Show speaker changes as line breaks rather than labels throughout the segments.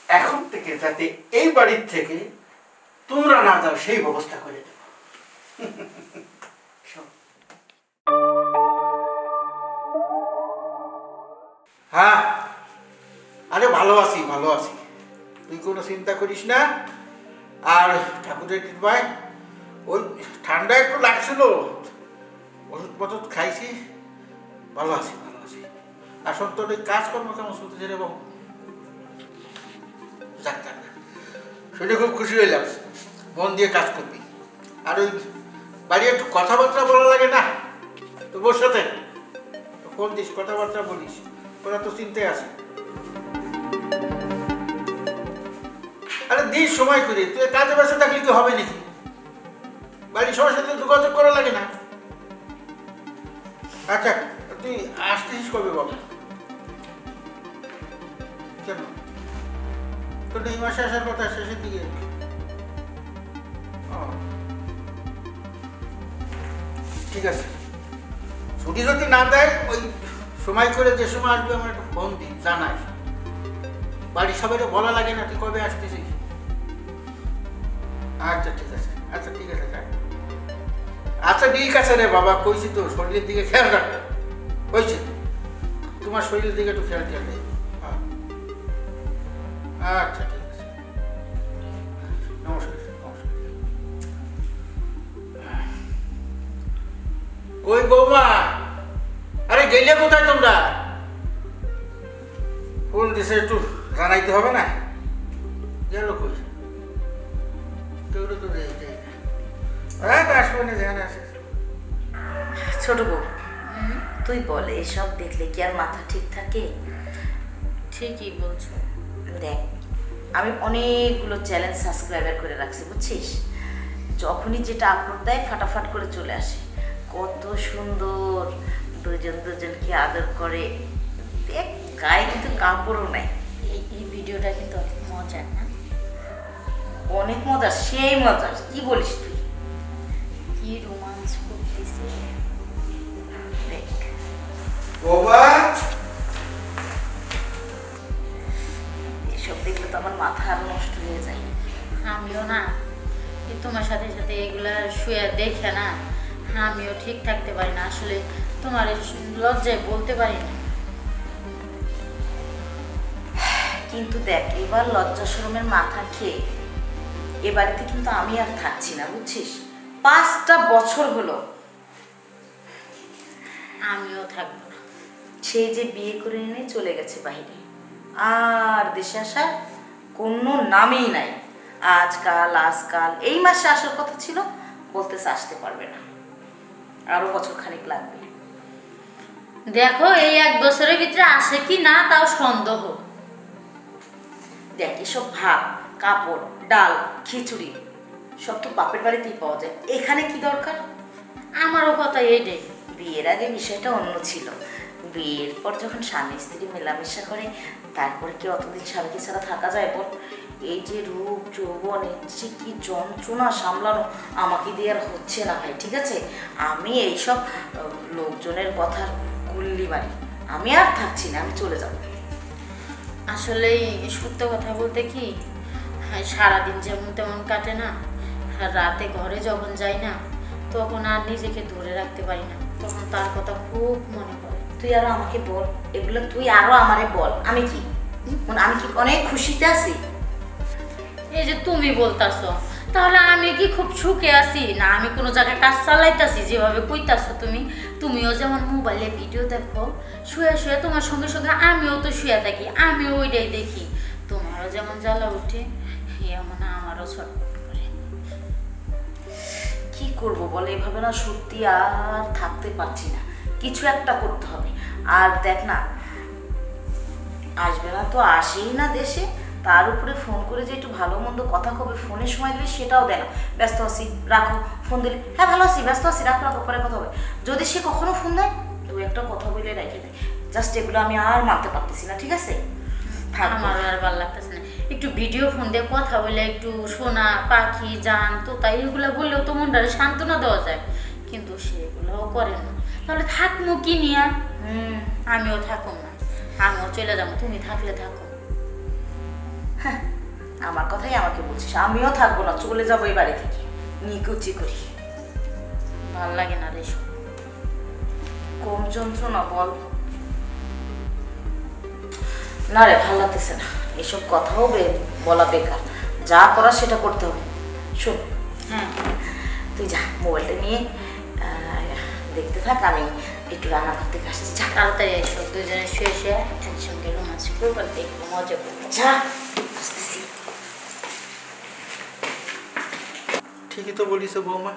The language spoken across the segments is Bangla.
এখন থেকে যাতে এই বাড়ির থেকে তোমরা না যাও সেই ব্যবস্থা করে দেব। হ্যাঁ, আরে ভালো আছি, ভালো আছি, তুই কোনো চিন্তা করিস না। আর ঠাকুরের কৃপায় ওই ঠান্ডা একটু লাগছিল, ওষুধ পষুধ খাইছি, ভালো আছি, ভালো আছি। আসল তোর ওই কাজকর্ম কেমন চলতেছে রে বাবু? যাক যাক, শুনে খুব খুশি হইলাম, মন দিয়ে কাজ করবি। আর ওই বাড়ি একটু কথাবার্তা বলা লাগে না তোর বোর সাথে, ফোন দিস, কথাবার্তা বলিস, ওরা তো চিন্তায় আছে। আরে দিস সময় করে, তুই কাজে ব্যস্ত থাকলে কি হবে নাকি? বাড়ির সবার সাথে যোগাযোগ করা লাগে না। আচ্ছা, তুই আসতেছিস কবে বাবা? কেন তোর এই মাসে আসার কথা, শেষের দিকে? ঠিক আছে, ছুটি যদি না দেয় ওই সময় করে যে সময় আসবে আমার একটু ফোন দিই, জানাস। বাড়ির সবাই বলা লাগে না তুই কবে আসতেছিস। আচ্ছা ঠিক আছে, আচ্ছা ঠিক আছে, আচ্ছা ঠিক আছে রে বাবা, কইছি তো শরীরের দিকে খেয়াল রাখ, কইছি তোমার শরীরের দিকে একটু খেয়াল রাখবে। আচ্ছা ঠিক আছে, নমস্কার নমস্কার। কই বৌমা, আরে গেলে কোথায় তোমরা? ফোন দিছে, একটু জানাইতে হবে না? গেল কই?
ছোট বউ, তুই বলে এসব দেখলে কি আর মাথা ঠিক থাকে?
ঠিকই বলছো।
দেখ, আমি অনেকগুলো চ্যানেল সাবস্ক্রাইবার করে রাখছি, বুঝছিস? যখনই যেটা আপলোড দেয় ফাটাফাট করে চলে আসে। কত সুন্দর দুজন দুজনকে আদর করে, দেখ গায়ে কিন্তু কাপড়ও নাই।
এই ভিডিওটা কিন্তু অনেক মজার না?
অনেক মজার, সেই মজার। কি বলিস তুই?
কি রোমান্স করতেছে
দেখ। এসব দেখলে তো আমার মাথা আরো নষ্ট হয়ে যায়।
আমিও না তোমার সাথে সাথে এগুলা শুয়ে দেখে না, আমিও ঠিক থাকতে পারি না। আসলে তোমার লজ্জায় বলতে পারি না।
কিন্তু দেখ, এবার লজ্জা শরমের মাথা খেয়ে এ বাড়িতে কিন্তু আমি আর থাকছি না, বুঝছিস? 5টা বছর হলো।
আমিও থাকবো না।
সেই যে বিয়ে করে এনে চলে গেছে বাইরে, আর দেশে আসার কোনো নামই নাই। আজকাল আজকাল এই মাসে আসার কথা ছিল, বলতেছে আসতে পারবে না, আরো বছর খানিক লাগবে।
দেখো এই 1 বছরের ভিতরে আসে কি না তাও সন্দেহ।
দেখ, এসব ভাত, কাপড়, ডাল, খিচুড়ি সব তো বাপের বাড়িতেই পাওয়া যায়, এখানে কি দরকার?
আমারও কথা এইটাই।
বিয়ের আগে বিষয়টা অন্য ছিল, বিয়ের পর যখন স্বামী স্ত্রী মেলামেশা করে তারপরে কি অতদিন স্বামীকে ছাড়া থাকা যায় বল? এই যে রূপ যৌবন, যে কি যন্ত্রণা সামলানো, আমাকে দিয়ে আর হচ্ছে না ভাই, ঠিক আছে? আমি এইসব লোকজনের কথার গুল্লি মারি, আমি আর থাকছি না, আমি চলে যাব।
আসলে সত্য কথা বলতে কি, সারাদিন যেমন তেমন কাটে না, আর রাতে ঘরে যখন যাই না তখন আর নিজেকে ধরে রাখতে পারি না, তখন তার কথা খুব মনে পড়ে।
তুই আরো আমাকে বল এগুলো, তুই আরো আমারে বল। আমি কি অনেক খুশিতে আছি?
এই যে তুমি বলতাছো, তাহলে আমি কি খুব সুখে আছি না? আমি কোনো জায়গায় কাজ চালাইতাছি যেভাবে কইতাছো তুমি? তুমিও যেমন মোবাইলে ভিডিও দেখো, শুয়ে শুয়ে তোমার সঙ্গে সঙ্গে আমিও তো শুয়ে থাকি, আমিও ওইটাই দেখি। তোমারও যেমন জ্বালা উঠে, এমন আমারও ছটফট করে।
কি করব বলে, এভাবে না সত্যি আর থাকতে পারছি না, কিছু একটা করতে হবে। আর দেখ না, আসবে না তো আসেই না দেশে, তার উপরে ফোন করে যে একটু ভালো মন্দ কথা কবে, ফোনের সময় দিলে সেটাও দেয় না। ব্যস্ত আছি, রাখো। ফোন দিলে হ্যাঁ ভালো আছি, ব্যস্ত আছি, রাখো রাখো, পরে কথা হবে। যদি সে কখনো ফোন দেয়, দু একটা কথা বলে রেখে দেয়। জাস্ট এগুলো আমি আর মানতে পারতেছি না, ঠিক আছে?
আমারও আর ভালো লাগতেছে না। একটু ভিডিও ফোন দিয়ে কথা বলে একটু সোনা পাখি জান তো তাই এগুলো বললেও তো মনটারে সান্ত্বনা দেওয়া যায়, কিন্তু সেগুলোও করে না। তাহলে থাকবো কি নিয়ে? আমিও থাকুম না, আমিও চলে যাবো, তুমি থাকলে থাকো।
হ্যাঁ, আমার কথাই আমাকে বলছিস, আমিও থাকবো না, চলে যাবো এই বাড়ি থেকে নিকুচি করি।
ভাল লাগে না রে এসব।
কম যন্ত্রণা বল? না রে, ভালো লাগতেছে না, এসব কথাও বলা বেকার, যা করার সেটা করতে হবে। শোন,
হ্যাঁ
তুই যা, মোবাইলটা নিয়ে দেখতে থাক, আমি একটু রান্না করতে আসছি। যা
তাড়াতাড়ি এসো, দুজনে শুয়ে শুয়ে একসঙ্গে রোমাঞ্চ করবো, দেখবো, মজা করবো।
যা, আসতেছি।
ঠিকই তো বলিস বৌমা।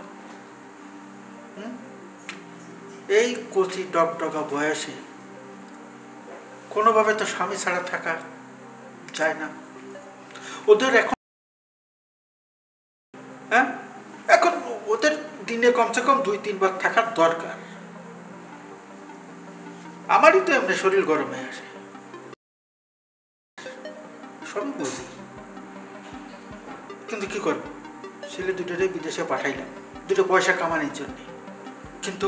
এই কচি ডগডগা বয়সে কোনোভাবে তো স্বামী ছাড়া থাকা যায় না ওদের। এখন হ্যাঁ, এখন ওদের দিনে কমসে কম 2-3 বার থাকার দরকার। আমারই তো এমনি শরীর গরম হয়ে আসে, সবই বুঝি, কিন্তু কি করবো, ছেলে দুটোরে বিদেশে পাঠাইলাম 2 পয়সা কামানোর জন্য। কিন্তু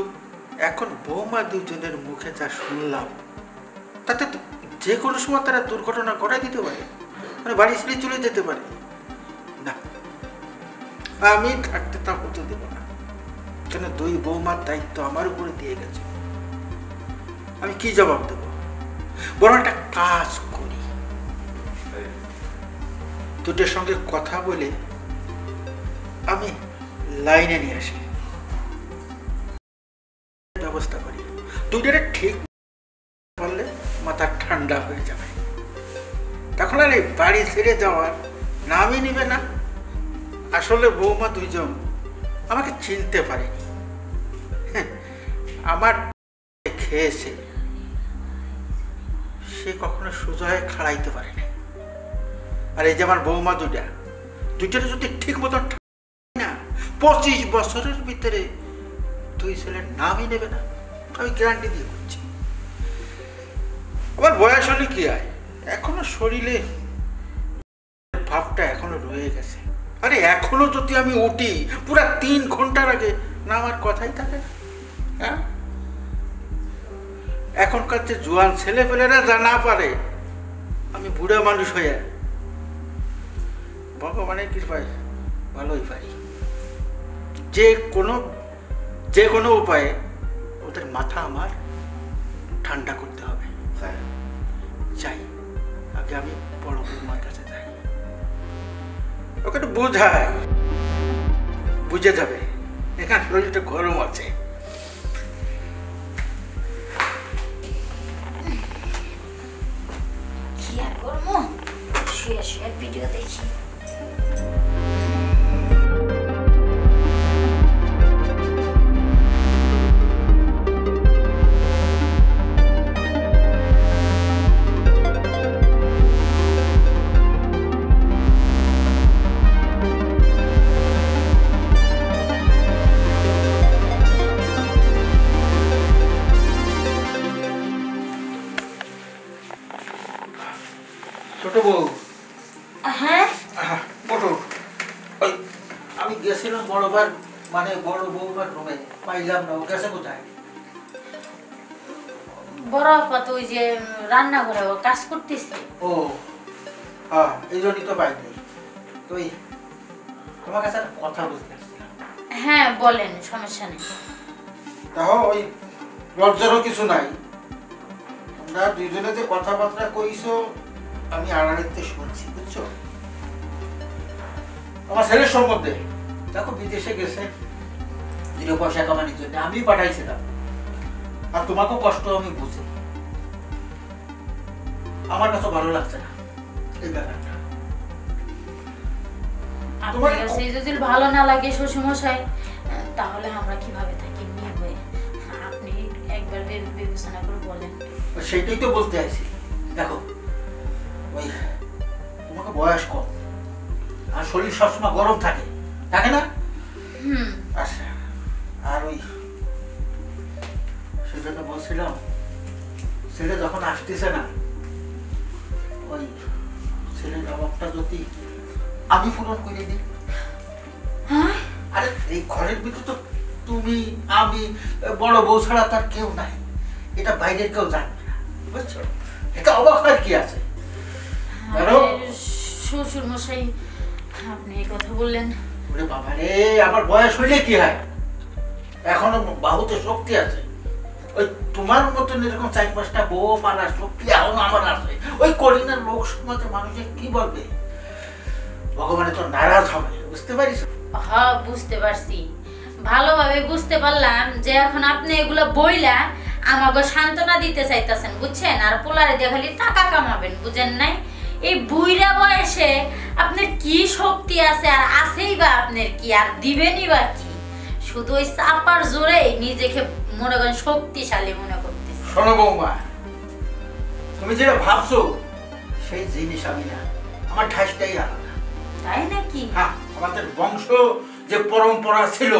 এখন বৌমা 2জনের মুখে যা শুনলাম, তাতে তো যে কোনো সময় তারা দুর্ঘটনা করাই দিতে পারে, মানে বাড়ি ছেড়ে চলে যেতে পারে। না, আমি থাকতে তা হতে দেব না, কেন 2 বৌমার দায়িত্ব আমার উপরে দিয়ে গেছে। আমি কি জবাব দেব? বরং একটা কাজ করি, দুটোর সঙ্গে কথা বলে আমি লাইনে নিয়ে আসি, ব্যবস্থা করি। দুটোরে ঠিক বললে মাথা ঠান্ডা হয়ে যাবে, তখন আর এই বাড়ি ছেড়ে যাওয়ার নামই নিবে না। আসলে বৌমা 2জন আমাকে চিনতে পারেনি, আমার খেয়েছে, সে কখনো সোজা হয়ে খাড়াইতে পারেনি। আর এই যে আমার বৌমা দুটোরে যদি ঠিক মতন না, 25 বছরের ভিতরে 2 ছেলের নামই নেবে না, আমি গ্যারান্টি দিয়ে বলছি। আমার বয়স হলে কি হয়, এখনো শরীরে ভাবটা এখনো রয়ে গেছে। আরে এখনো যদি আমি উঠি পুরা 3 ঘন্টার আগে, না আমার কথাই থাকে না। হ্যাঁ, এখনকার যে জোয়ান ছেলেপেলেরা যা না পারে, আমি বুড়া মানুষ হয়ে ভগবানের কৃপায় ভালোই পারি। যে কোনো উপায়ে ওদের মাথা আমার ঠান্ডা করতে হবে। যাই, আগে আমি বড় বৌমার কাছে যাই, ওকে একটু বোঝাই, বুঝে যাবে এখানে শরীরটা গরম আছে।
কি আর করবো, শুয়ে শুয়ে ভিডিও দেখি।
ছোট বউ,
হ্যাঁ
ওঠো। ওই আমি গেছিলাম বড়বার, মানে বড় বৌমার রুমে, পাইলাম না, ও গেছে কোথায়?
বড় আপা তো ওই যে রান্নাঘরে ও কাজ করতেছে।
ও হ্যাঁ, এই জন্যই তো পাইনি। তো তোমার কাছে একটা কথা বলতে আসছিলাম।
হ্যাঁ বলেন, সমস্যা নেই।
তাও ওই লজ্জারও কিছু নাই, তোমরা 2জনে যে কথাবার্তা কইছো আমি আড়াড়িতে শুনছি, বুঝছো? আমার ছেলের সম্বন্ধে, দেখো বিদেশে গেছে 2 পয়সা কামানোর জন্য, আমি পাঠাইছিলাম। আর তোমাকেও কষ্ট আমি বুঝি, আমার কাছে ভালো লাগছে না এই ব্যাপারটা।
আপনার কাছে যদি ভালো না লাগে শ্বশুরমশাই, তাহলে আমরা কিভাবে থাকি মেয়ে হয়ে? আপনি একবার বিবেচনা করে বলেন।
সেইটাই তো বলতে আইছি। দেখো, ওই তোমাকে বয়স কম, আর শরীর সবসময় গরম থাকে, থাকে না? আচ্ছা, আর ওই সেজন্য বলছিলাম, ছেলে যখন আসতেছে না, ওই ছেলের অভাবটা যদি আমি পূরণ করে দিই। আরে এই ঘরের ভিতরে তো তুমি, আমি, বড় বউ ছাড়া তার কেউ নাই, এটা বাইরের কেউ জানবে না, বুঝছো? এটা অবাক হয় কি আছে?
শ্বশুর মশাই, আপনি এই কথা বললেন।
ওরে বাবা রে, আমার বয়স হইলে কি হয়, এখনো বাহুতে শক্তি আছে। ওই তোমার মতন এরকম 4-5টা বউ মারার শক্তি এখনো আমার আছে। ওই করিনার লোক সমাজে মানুষে কি বলবে, ভগবানে তো নারাজ হবে, বুঝতে পারিস?
হ্যাঁ বুঝতে পারছি, ভালোভাবে বুঝতে পারলাম যে এখন আপনি এগুলো বইলা আমাকে সান্ত্বনা দিতে চাইতেছেন, বুঝছেন? আর পোলারে দিয়ে খালি টাকা কামাবেন, বুঝেন নাই? এই বুইরা বয়সে আপনার কি শক্তি আছে, আর আছেই বা আপনার কি, আর দিবেনই বা কি? শুধু ওই চাপার জোরে নিজেকে মনে করেন শক্তিশালী মনে করতেছে।
শোনো বৌমা, তুমি যেটা ভাবছো সেই জিনিস আমি না, আমার ঠাসটাই আলাদা।
তাই নাকি?
হ্যাঁ, আমাদের বংশ যে পরম্পরা ছিল,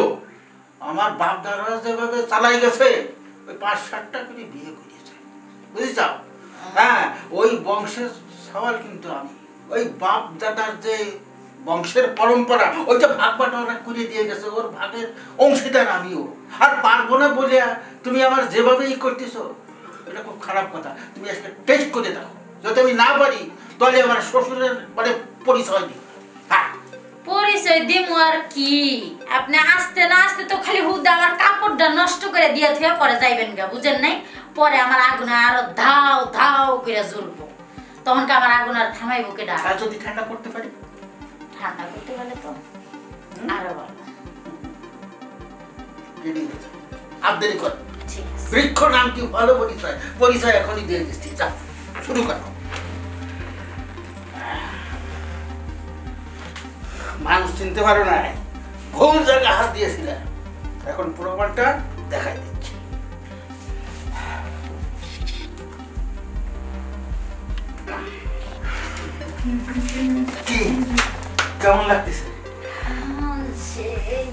আমার বাপ দাদারা যেভাবে চালাই গেছে, ওই 5-7টা করে বিয়ে করেছে, বুঝেছ? হ্যাঁ, ওই বংশের সওয়াল কিন্তু আমি। ওই বাপ দাদার যে বংশের পরম্পরা, ওইটা ভাগ বাটোয়ারা করে দিয়ে গেছে, ওর ভাগের অংশীদার আমিও। আর পারবো না বলে তুমি আমার যেভাবেই করতেছো, এটা খুব খারাপ কথা। তুমি আজকে টেস্ট করে দাও, যদি আমি না পারি তাহলে আমার শ্বশুরের মানে পরিচয় দিই। হ্যাঁ,
পরিচয় দিমু আর কি? আপনি আসতে না আসতে তো খালি হুদা আমার কাপড়টা নষ্ট করে দিয়ে থুয়া পরে যাইবেন গা, বুঝেন নাই? পরে আমার আগুন আরো ধাও ধাও করে জ্বলবো, তখন কি আমার আগুন আর থামাইবো কেডা?
আর যদি ঠান্ডা করতে পারি?
ঠান্ডা করতে পারলে তো আরো ভালো।
রেডি হয়ে যাও, আর দেরি কর।
ঠিক আছে।
বৃক্ষ নাম কি ভালো পরিচয়, পরিচয় এখনই দিয়ে দিচ্ছি। যা, শুরু করো। মানুষ চিনতে পারো না, ভুল জায়গায় হাত দিয়েছিলে, এখন প্রমাণটা দেখাই দিচ্ছি। কি কেমন লাগতেছে?
সেই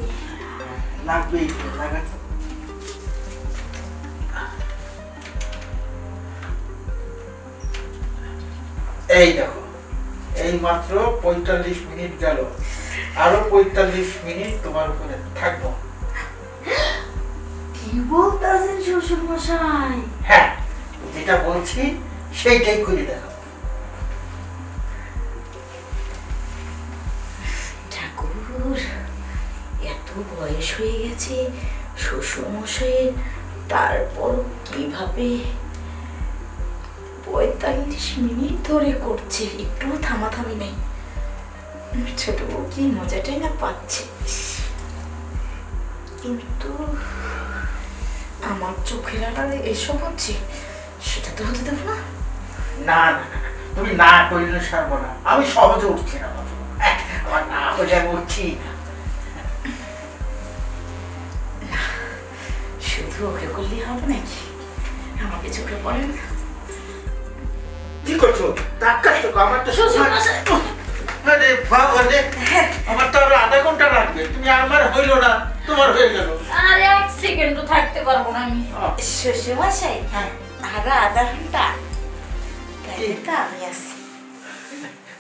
লাগবেই তো, লাগা তো। এই দেখো, এই মাত্র 45 মিনিট গেল, আরো 45 মিনিট তোমার উপরে থাকবো।
কি বলতেছেন শ্বশুর মশাই?
হ্যাঁ, যেটা বলছি সেইটাই করে দেখো।
ঠাকুর, এত বয়স হয়ে গেছে শ্বশুর মশাইয়ের, তারপর কিভাবে 45 মিনিট ধরে করছে, একটু থামাথামি নেই। ছোট বউ কি মজাটাই না পাচ্ছে, কিন্তু আমার চোখের আড়ালে এসব হচ্ছে, সেটা তো হতে দেবো না।
না না না, তুমি না করলে সারবো না, আমি সহজে উঠছি না বাবু, আমার না হলে আমি উঠছি না।
শুধু ওকে করলেই হবে নাকি? আমাকে চোখে পড়ে না?
কি করছো? ধাক্কা তো আমার তো
শ্বশুর মশাই।
আরে বাবা রে, আমার তো আরো আধা ঘন্টা লাগবে, তুমি আমার হইলো না, তোমার হয়ে গেল।
আর এক সেকেন্ডও থাকতে পারবো না আমি।
শ্বশুর মশাই,
হ্যাঁ,
আরো আধা ঘন্টা? তাহলে তো আমি আসি।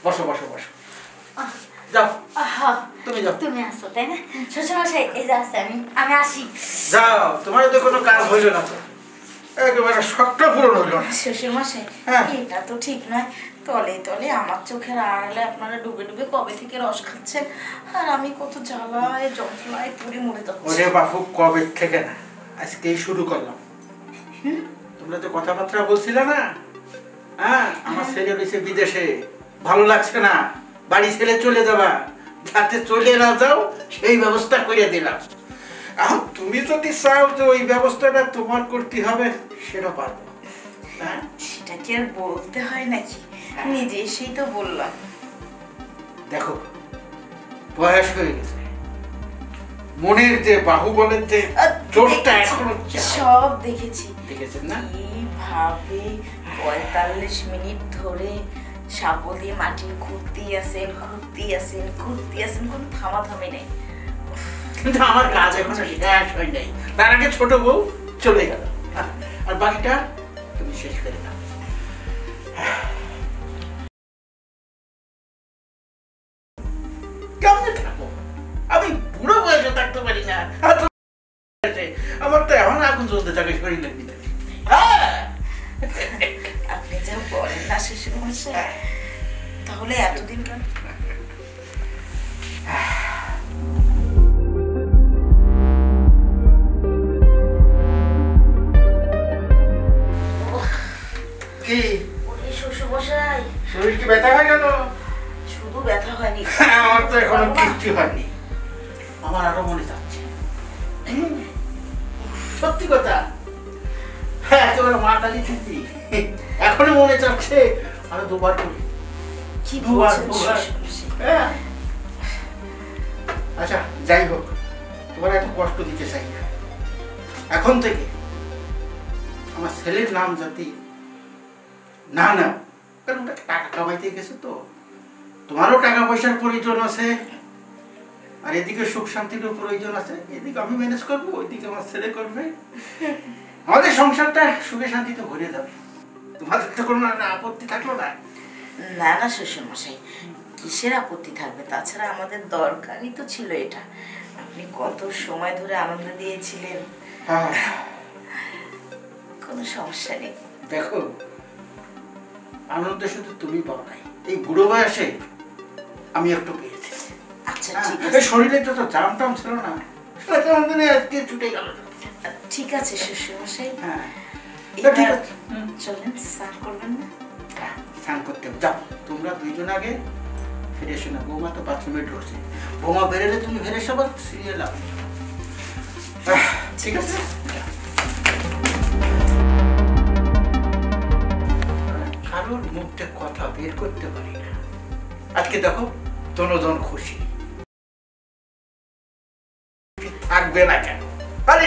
বসো বসো বসো, যাও
আহা,
তুমি যাও।
তুমি আসো তাই না? শ্বশুর মশাই এই যে আসছে, আমি আসি।
যাও, তোমার তো কোনো কাজ হইল না তো, একেবারে শখটা পূরণ হইল না।
শ্বশুর মশাই,
হ্যাঁ।
এটা তো ঠিক নয়, তলে তলে আমার চোখের আড়ালে আপনারা ডুবে ডুবে কবে থেকে রস খাচ্ছেন, আর আমি কত জ্বালায় যন্ত্রণায় পুড়ে মরে যাচ্ছি।
ওরে বাপু, কবে থেকে না, আজকেই শুরু করলাম। তোমরা তো কথাবার্তা বলছিলে না, হ্যাঁ, আমার ছেলে রয়েছে বিদেশে, ভালো লাগছে না, বাড়ি ছেড়ে চলে যাবা, যাতে চলে না যাও সেই ব্যবস্থা করে দিলাম। এখন তুমি যদি চাও যে ওই ব্যবস্থাটা তোমার করতে হবে, সেটা পারবো। হ্যাঁ,
সেটা কি আর বলতে হয় নাকি? নিজে এসেই তো বললাম।
দেখো, বয়স হয়ে গেছে, মনের যে বাহুবলের যে জোরটা এখনো
সব দেখেছি।
দেখেছেন না?
কিভাবে 45 মিনিট ধরে সাবল দিয়ে মাটি ঘুরতেই আছেন, কোনো থামাথামি নেই।
কিন্তু আমার কাজ এখনো শেষ হয় নাই, তার আগে ছোট বউ চলে গেল, আর বাকিটা তুমি শেষ করে দাও। কেমন থাকবো আমি? বুড়ো বয়সে থাকতে পারি না, আমার তো এখন আগুন চলতে থাকে শরীরের ভিতরে।
আপনি যা বলেন না শ্বশুর মশাই, তাও হলে এতদিন কেন?
কি
ওরে শ্বশুরমশাই,
শরীর কি ব্যথা হয়ে গেল?
শুধু ব্যথা হয়নি,
আমার তো এখনো কিচ্ছু হয়নি, আমার আরো মনে যাচ্ছে। সত্যি কথা, হ্যাঁ একেবারে মা কালী চুপি, এখনো মনে চাচ্ছে আরো দুবার করি।
কি
দুবার
বলছেন
দুবার।
শ্বশুরমশাই?
হ্যাঁ। আচ্ছা যাই হোক, তোমার এত কষ্ট দিতে চাই না। এখন থেকে আমার ছেলের নাম জাতি না না, কারণ ওটা টাকা কামাইতে গেছে তো, তোমারও টাকা পয়সার প্রয়োজন আছে, আর এদিকে সুখ শান্তিরও প্রয়োজন আছে। এদিকে আমি ম্যানেজ করবো, ওইদিকে আমার ছেলে করবে, আমাদের সংসারটা সুখে শান্তিতে ভরে যাবে। তোমাদের তো কোনো আপত্তি থাকলো না?
না না শ্বশুরমশাই, কিসের আপত্তি থাকবে? তাছাড়া আমাদের দরকারই তো ছিল এটা। আপনি কত সময় ধরে আনন্দ দিয়েছিলেন,
হ্যাঁ
কোনো সমস্যা নেই।
দেখো, আনন্দ শুধু তুমি পাও নাই, এই বুড়ো বয়সে আমি একটু পেয়েছি।
আচ্ছা
হ্যাঁ,
ঠিক
এই
আছে,
শরীরে যত জাম টাম ছিল না, সেটা কেমন জানি আজকে ছুটে গেল।
ঠিক আছে শ্বশুরমশাই,
হ্যাঁ
এবার
ঠিক আছে।
চলেন, স্নান করবেন না?
হ্যাঁ, স্নান করতে হবে। যাও তোমরা দুইজন আগে ফিরে এসো না, বৌমা তো বাথরুমে ঢুকছে, বৌমা বেরোলে তুমি ফিরে এসো, আবার সিরিয়াল আও। ঠিক আছে। কারোর মুখে কথা বের করতে পারি না, আজকে দেখো দনোজন খুশি, থাকবে না কেন? আরে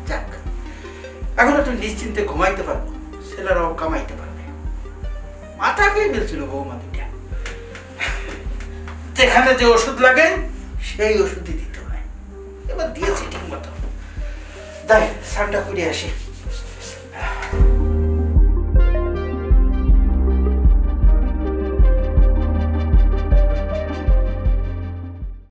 যাক, এখন একটু নিশ্চিন্তে ঘুমাইতে পারবো, ছেলেরাও কামাইতে পারবে। মাথা খেয়ে গেছিল বৌমা দুটা, যেখানে যে ওষুধ লাগে সেই ওষুধই দিতে হয়, এবার দিয়েছি ঠিক মতো। তাই স্নানটা করে আসি।